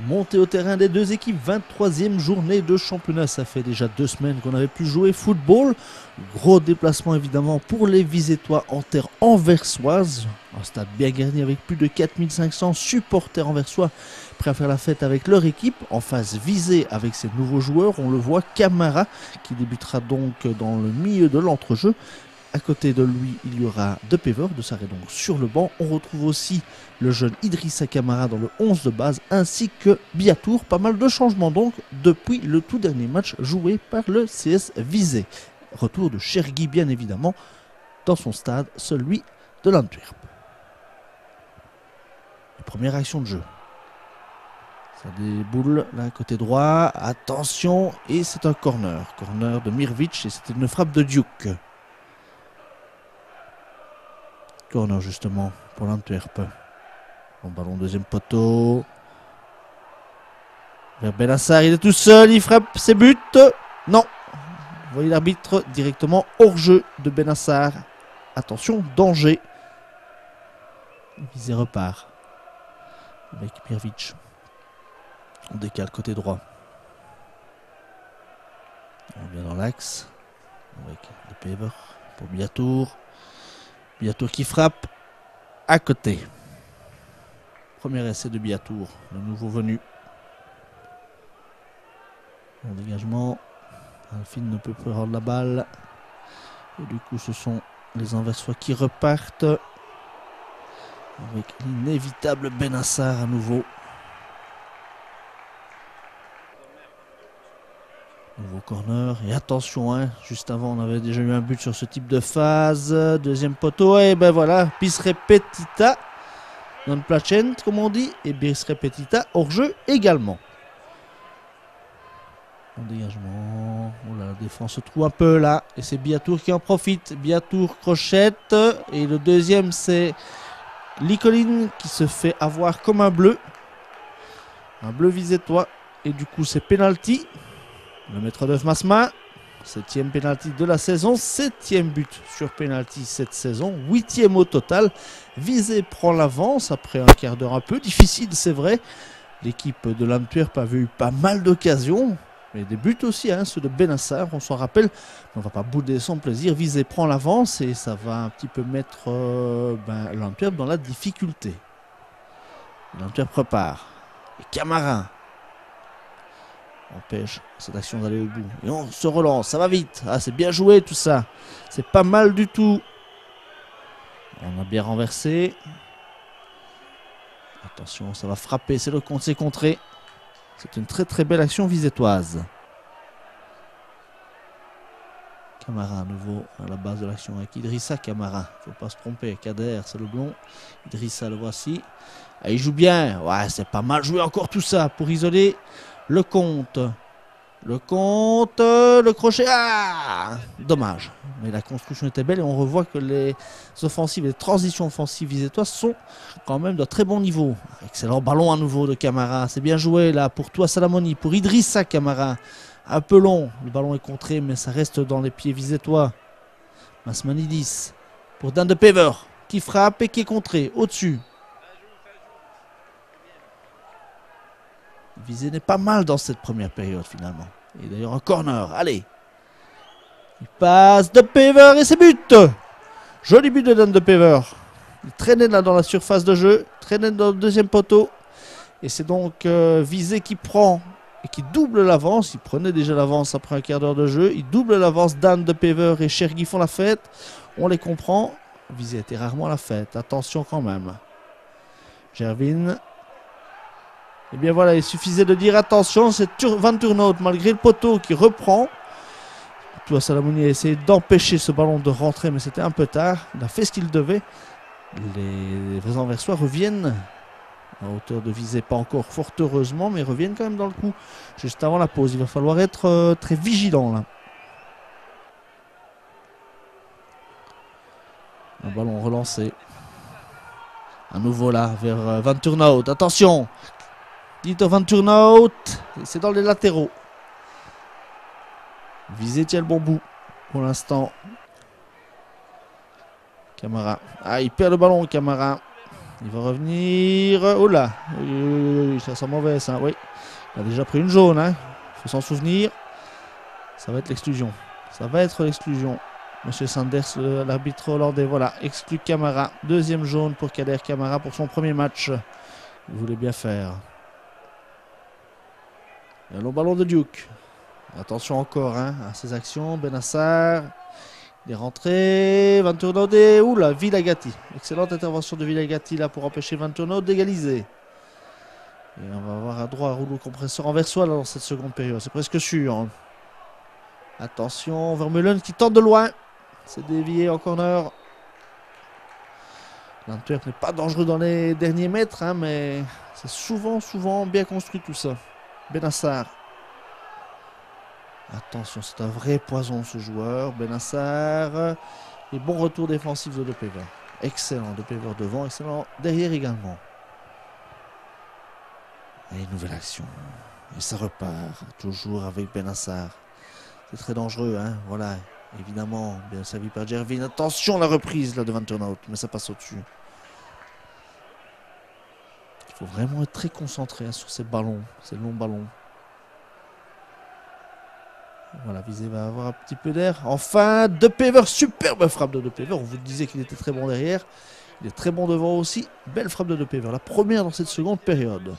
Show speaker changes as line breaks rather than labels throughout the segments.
Montée au terrain des deux équipes, 23e journée de championnat. Ça fait déjà 2 semaines qu'on n'avait plus joué football. Gros déplacement évidemment pour les Visétois en terre anversoise. Un stade bien garni avec plus de 4500 supporters anversois prêts à faire la fête avec leur équipe. En face Visé avec ses nouveaux joueurs, on le voit, Camara qui débutera donc dans le milieu de l'entrejeu. À côté de lui, il y aura De Pever, De Sarré donc sur le banc. On retrouve aussi le jeune Idrissa Camara dans le 11 de base, ainsi que Biatour. Pas mal de changements donc depuis le tout dernier match joué par le CS Visé. Retour de Chergui bien évidemment dans son stade, celui de l'Antwerp. Première action de jeu. Ça déboule là côté droit. Attention, et c'est un corner. Corner de Mirvic et c'était une frappe de Duke. Corner justement pour l'Antwerp. Bon ballon deuxième poteau. Vers Benassar, il est tout seul, il frappe ses buts. Non. Vous voyez l'arbitre directement hors jeu de Benassar. Attention, danger. Visé repart. Avec Mirvic. On décale côté droit. On revient dans l'axe. Avec De Pever pour Biatour. Biatour qui frappe à côté. Premier essai de Biatour, le nouveau venu. Bon dégagement. Alfine ne peut plus rendre la balle. Et du coup, ce sont les Anversois qui repartent. Avec l'inévitable Benassar à nouveau. Nouveau corner. Et attention, hein, juste avant, on avait déjà eu un but sur ce type de phase. Deuxième poteau. Et ben voilà, bis repetita. Non placent, comme on dit. Et bis repetita hors jeu également. Bon dégagement. Oh là, la défense se trouve un peu là. Et c'est Biatour qui en profite. Biatour crochette. Et le deuxième, c'est Licoline qui se fait avoir comme un bleu. Un bleu visétois. Et du coup, c'est penalty. Le maître d'œuvre Masma, 7e penalty de la saison, 7e but sur penalty cette saison, 8e au total. Visé prend l'avance après un quart d'heure un peu difficile, c'est vrai. L'équipe de l'Antwerp avait eu pas mal d'occasions, mais des buts aussi, hein, ceux de Benassar, on s'en rappelle. On ne va pas bouder son plaisir. Visé prend l'avance et ça va un petit peu mettre l'Antwerp dans la difficulté. L'Antwerp repart. Et Camara empêche cette action d'aller au bout. Et on se relance, ça va vite. Ah, c'est bien joué tout ça. C'est pas mal du tout. On a bien renversé. Attention, ça va frapper. C'est le compte, c'est contré. C'est une très très belle action visétoise. Camara à nouveau à la base de l'action avec Idrissa Camara. Faut pas se tromper. Kader, c'est le blond. Idrissa, le voici. Ah, il joue bien. Ouais, c'est pas mal joué encore tout ça pour isoler le compte. Le compte. Le crochet. Ah, dommage. Mais la construction était belle et on revoit que les offensives, les transitions offensives visétoises sont quand même de très bon niveau. Excellent ballon à nouveau de Camara. C'est bien joué là pour toi Salamoni, pour Idrissa Camara. Un peu long, le ballon est contré, mais ça reste dans les pieds visétois. Masmanidis pour Dan De Pever qui frappe et qui est contré au-dessus. Visé n'est pas mal dans cette première période finalement. Et d'ailleurs un corner, allez. Il passe De Pever et c'est but. Joli but de Dan De Pever. Il traînait là dans la surface de jeu, traînait dans le deuxième poteau. Et c'est donc Visé qui prend et qui double l'avance. Il prenait déjà l'avance après un quart d'heure de jeu. Il double l'avance. Dan De Pever et Chergui font la fête. On les comprend. Visé était rarement à la fête. Attention quand même. Gervin. Et bien voilà, il suffisait de dire attention. C'est Van Turnout malgré le poteau qui reprend. Toi Salamoni a essayé d'empêcher ce ballon de rentrer, mais c'était un peu tard. Il a fait ce qu'il devait. Les vrais Anversois reviennent à hauteur de Visé, pas encore fort heureusement, mais reviennent quand même dans le coup. Juste avant la pause, il va falloir être très vigilant là. Un ballon relancé. À nouveau là, vers Van Turnout. Attention, Dieter Van Turnout. C'est dans les latéraux. Visé tient le bon bout pour l'instant. Camara. Ah, il perd le ballon, Camara. Il va revenir. Oh là, ça sent mauvais ça. Oui, il a déjà pris une jaune. Il faut s'en souvenir. Ça va être l'exclusion. Ça va être l'exclusion. Monsieur Sanders, l'arbitre hollandais, voilà, exclut Camara. Deuxième jaune pour Kader Camara pour son premier match. Il voulait bien faire. Et un long ballon de Duke. Attention encore à ses actions. Benassar. Il est rentré. Van Turnode. Oula, Villagati. Excellente intervention de Villagati là pour empêcher Van Turnode d'égaliser. Et on va avoir un droit à rouleau compresseur envers soi là, dans cette seconde période. C'est presque sûr. Attention, Vermeulen qui tente de loin. C'est dévié en corner. L'Antwerp n'est pas dangereux dans les derniers mètres, mais c'est souvent bien construit tout ça. Benassar. Attention, c'est un vrai poison ce joueur. Benassar. Et bon retour défensif de Depever. Excellent Depever devant, excellent derrière également. Et une nouvelle action. Et ça repart. Toujours avec Benassar. C'est très dangereux, voilà. Évidemment, bien servi par Gervin. Attention la reprise là de Van Turnhout, mais ça passe au-dessus. Il faut vraiment être très concentré sur ces ballons, ces longs ballons. Voilà, Visé va avoir un petit peu d'air. Enfin, Depever, superbe frappe de Depever. On vous disait qu'il était très bon derrière. Il est très bon devant aussi. Belle frappe de Depever. La première dans cette seconde période.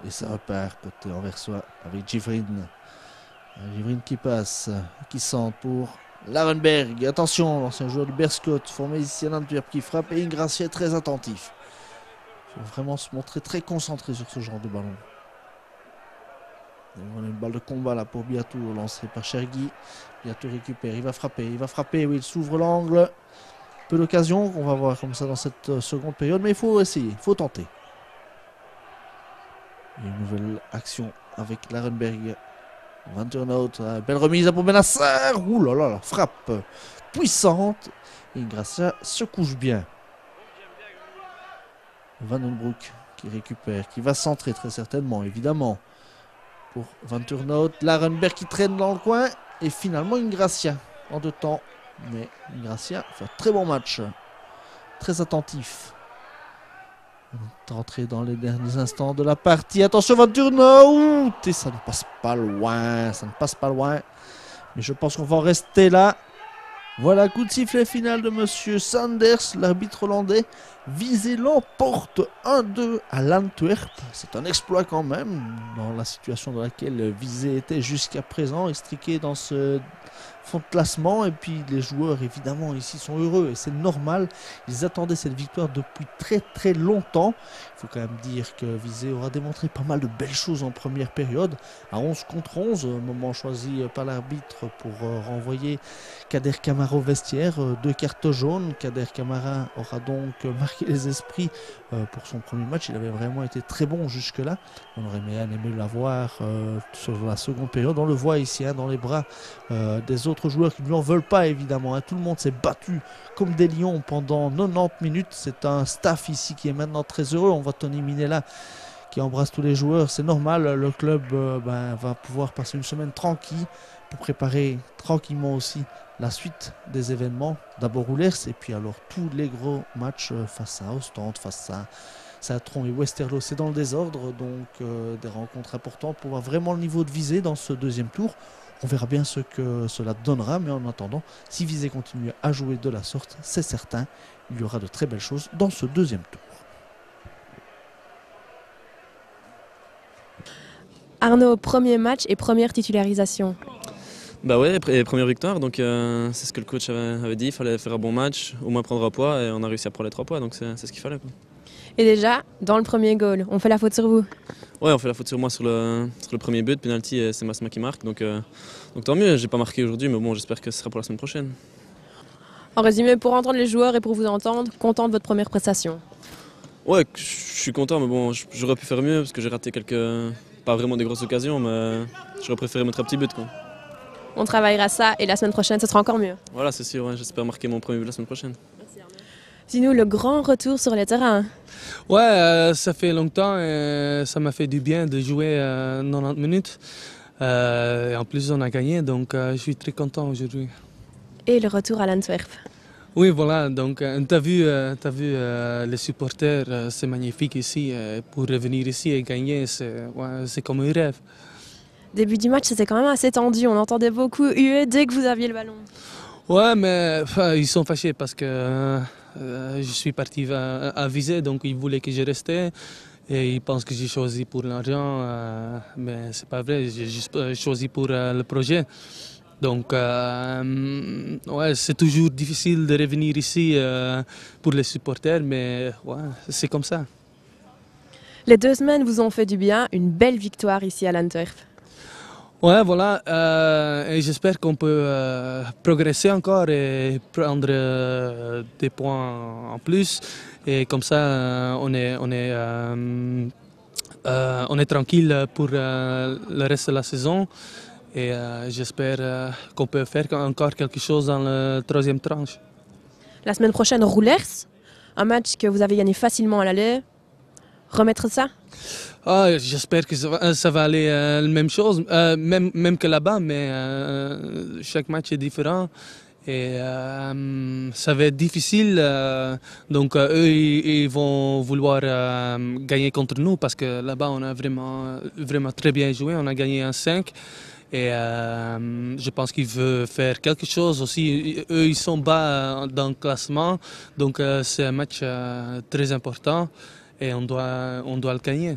Et ça repart côté anversois avec Givrin. Givrin qui passe, qui centre pour Larenberg. Attention, l'ancien joueur du Berscott, formé ici à Antwerp, qui frappe. Et Ingracia est très attentif. Il faut vraiment se montrer très concentré sur ce genre de ballon. On a une balle de combat là pour Biatou, lancée par Chergui. Biatou récupère, il va frapper, oui, il s'ouvre l'angle. Peu d'occasion qu'on va voir comme ça dans cette seconde période, mais il faut essayer, il faut tenter. Et une nouvelle action avec Larenberg. Van Turnhout, belle remise pour Benassar. Ouh là là, la frappe puissante. Et Ingracia se couche bien. Van den Broek qui récupère, qui va centrer très certainement, évidemment. Pour Van Turnhout, Larenberg qui traîne dans le coin. Et finalement Ingracia en deux temps. Mais Ingracia fait un très bon match. Très attentif. On est rentré dans les derniers instants de la partie. Attention Van Turnhout. Et ça ne passe pas loin. Ça ne passe pas loin. Mais je pense qu'on va en rester là. Voilà, coup de sifflet final de Monsieur Sanders, l'arbitre hollandais. Visé l'emporte 1-2 à l'Antwerp. C'est un exploit quand même, dans la situation dans laquelle Visé était jusqu'à présent, extriqué dans ce fond de classement. Et puis les joueurs, évidemment, ici sont heureux et c'est normal. Ils attendaient cette victoire depuis très longtemps. Il faut quand même dire que Visé aura démontré pas mal de belles choses en première période. À 11 contre 11, moment choisi par l'arbitre pour renvoyer Kader Camara au vestiaire. 2 cartes jaunes. Kader Camara aura donc marqué les esprits pour son premier match. Il avait vraiment été très bon jusque-là. On aurait aimé l'avoir sur la seconde période. On le voit ici dans les bras des autres joueurs qui ne lui en veulent pas évidemment. Tout le monde s'est battu comme des lions pendant 90 minutes. C'est un staff ici qui est maintenant très heureux. On voit Tony Minella qui embrasse tous les joueurs. C'est normal, le club va pouvoir passer une semaine tranquille pour préparer tranquillement aussi la suite des événements. D'abord Oulers et puis alors tous les gros matchs face à Ostende, face à Saint-Tron et Westerlo. C'est dans le désordre, donc des rencontres importantes pour voir vraiment le niveau de Visé dans ce deuxième tour. On verra bien ce que cela donnera, mais en attendant, si Visé continue à jouer de la sorte, c'est certain, il y aura de très belles choses dans ce deuxième tour.
Arnaud, premier match et première titularisation.
Bah ouais, première victoire, donc c'est ce que le coach avait dit, il fallait faire un bon match, au moins prendre un poids, et on a réussi à prendre les 3 points, donc c'est ce qu'il fallait, quoi.
Et déjà, dans le premier goal, on fait la faute sur vous?
Ouais, on fait la faute sur moi sur le premier but, penalty, c'est Masma qui marque, donc tant mieux, j'ai pas marqué aujourd'hui, mais bon, j'espère que ce sera pour la semaine prochaine.
En résumé, pour entendre les joueurs et pour vous entendre, content de votre première prestation?
Ouais, je suis content, mais bon, j'aurais pu faire mieux, parce que j'ai raté pas vraiment des grosses occasions, mais j'aurais préféré mettre un petit but, quoi.
On travaillera ça et la semaine prochaine, ce sera encore mieux.
Voilà, c'est sûr, ouais, j'espère marquer mon premier but la semaine prochaine.
Dis-nous, le grand retour sur le terrain.
Ouais, ça fait longtemps et ça m'a fait du bien de jouer 90 minutes. Et en plus, on a gagné, donc je suis très content aujourd'hui.
Et le retour à l'Antwerp.
Oui, voilà, donc tu as vu, les supporters, c'est magnifique ici. Pour revenir ici et gagner, c'est comme un rêve.
Début du match, c'était quand même assez tendu. On entendait beaucoup huer dès que vous aviez le ballon.
Ouais, mais ils sont fâchés parce que je suis parti à viser, donc ils voulaient que je restais. Et ils pensent que j'ai choisi pour l'argent, mais c'est pas vrai, j'ai juste choisi pour le projet. Donc, ouais, c'est toujours difficile de revenir ici pour les supporters, mais ouais, c'est comme ça.
Les 2 semaines vous ont fait du bien. Une belle victoire ici à l'Antwerp.
Ouais, voilà, et j'espère qu'on peut progresser encore et prendre des points en plus. Et comme ça, on est tranquille pour le reste de la saison. Et j'espère qu'on peut faire encore quelque chose dans la troisième tranche.
La semaine prochaine, Roulers. Un match que vous avez gagné facilement à l'aller. Remettre ça?
Ah, j'espère que ça va aller la même chose, même que là-bas, mais chaque match est différent. Et ça va être difficile, donc eux ils vont vouloir gagner contre nous parce que là-bas on a vraiment très bien joué, on a gagné 1-5 et je pense qu'ils veulent faire quelque chose aussi. Eux ils sont bas dans le classement, donc c'est un match très important et on doit le gagner.